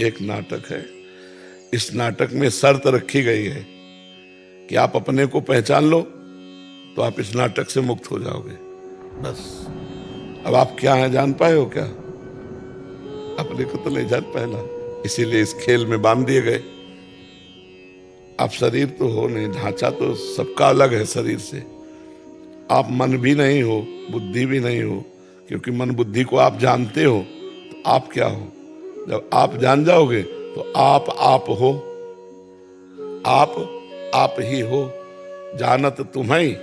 एक नाटक है। इस नाटक में शर्त रखी गई है कि आप अपने को पहचान लो तो आप इस नाटक से मुक्त हो जाओगे। बस अब आप क्या हैं जान पाए हो क्या? अपने को तो नहीं जान पाए ना, इसीलिए इस खेल में बांध दिए गए। आप शरीर तो हो नहीं, ढांचा तो सबका अलग है शरीर से। आप मन भी नहीं हो, बुद्धि भी नहीं हो, क्योंकि मन बुद्धि को आप जानते हो तो आप क्या हो। जब आप जान जाओगे तो आप हो, आप ही हो, जानत तुम्हें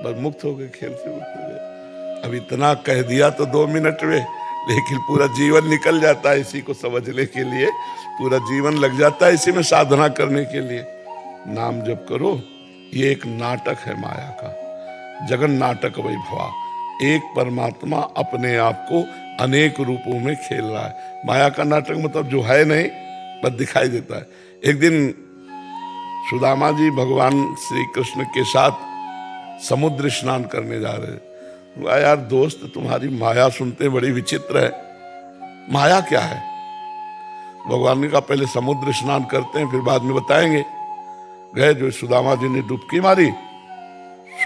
बस मुक्त हो गए, खेल से मुक्त हो गए। अब इतना कह दिया तो 2 मिनट में, लेकिन पूरा जीवन निकल जाता है इसी को समझने के लिए, पूरा जीवन लग जाता है इसी में साधना करने के लिए। नाम जप करो, ये एक नाटक है माया का, जगन नाटक वैभवा। एक परमात्मा अपने आप को अनेक रूपों में खेल रहा है। माया का नाटक मतलब जो है नहीं, बस दिखाई देता है। एक दिन सुदामा जी भगवान श्री कृष्ण के साथ समुद्र स्नान करने जा रहे हैं। यार दोस्त, तुम्हारी माया सुनते बड़ी विचित्र है। माया क्या है? भगवान ने कहा पहले समुद्र स्नान करते हैं, फिर बाद में बताएंगे। गए, जो सुदामा जी ने डुबकी मारी,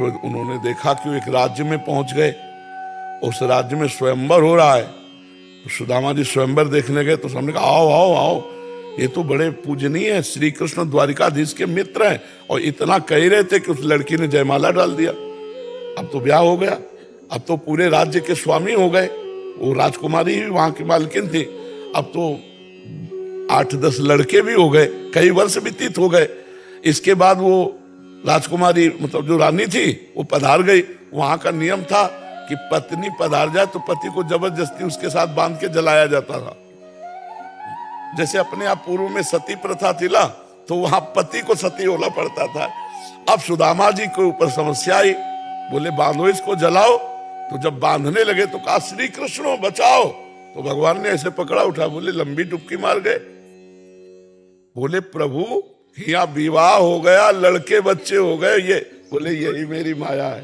उन्होंने देखा कि एक राज्य में पहुंच गए। उस राज्य में स्वयंवर हो रहा है। तो सुदामा जी स्वयंवर देखने गए तो हमने कहा आओ आओ आओ, ये तो बड़े पूजनीय है, श्री कृष्ण द्वारिकाधीश के मित्र हैं। और इतना कह रहे थे कि उस लड़की ने जयमाला डाल दिया। अब तो ब्याह हो गया, अब तो पूरे राज्य के स्वामी हो गए। वो राजकुमारी ही वहां की मालकिन थी। अब तो 8-10 लड़के भी हो गए, कई वर्ष व्यतीत हो गए। इसके बाद वो राजकुमारी मतलब जो रानी थी वो पधार गई। वहां का नियम था कि पत्नी पधार जाए तो पति को जबरदस्ती उसके साथ बांध के जलाया जाता था। जैसे अपने आप पूर्व में सती प्रथा थी ना, तो वहां पति को सती होना पड़ता था। अब सुदामा जी के ऊपर समस्या आई, बोले बांधो इसको, जलाओ। तो जब बांधने लगे तो कहा श्री कृष्ण बचाओ। तो भगवान ने ऐसे पकड़ा, उठा, बोले लंबी डुबकी मार गए। बोले प्रभु यहाँ विवाह हो गया, लड़के बच्चे हो गए। ये बोले यही मेरी माया है,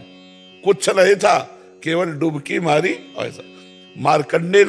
कुछ नहीं था, केवल डुबकी मारी। ऐसा मार्कंडे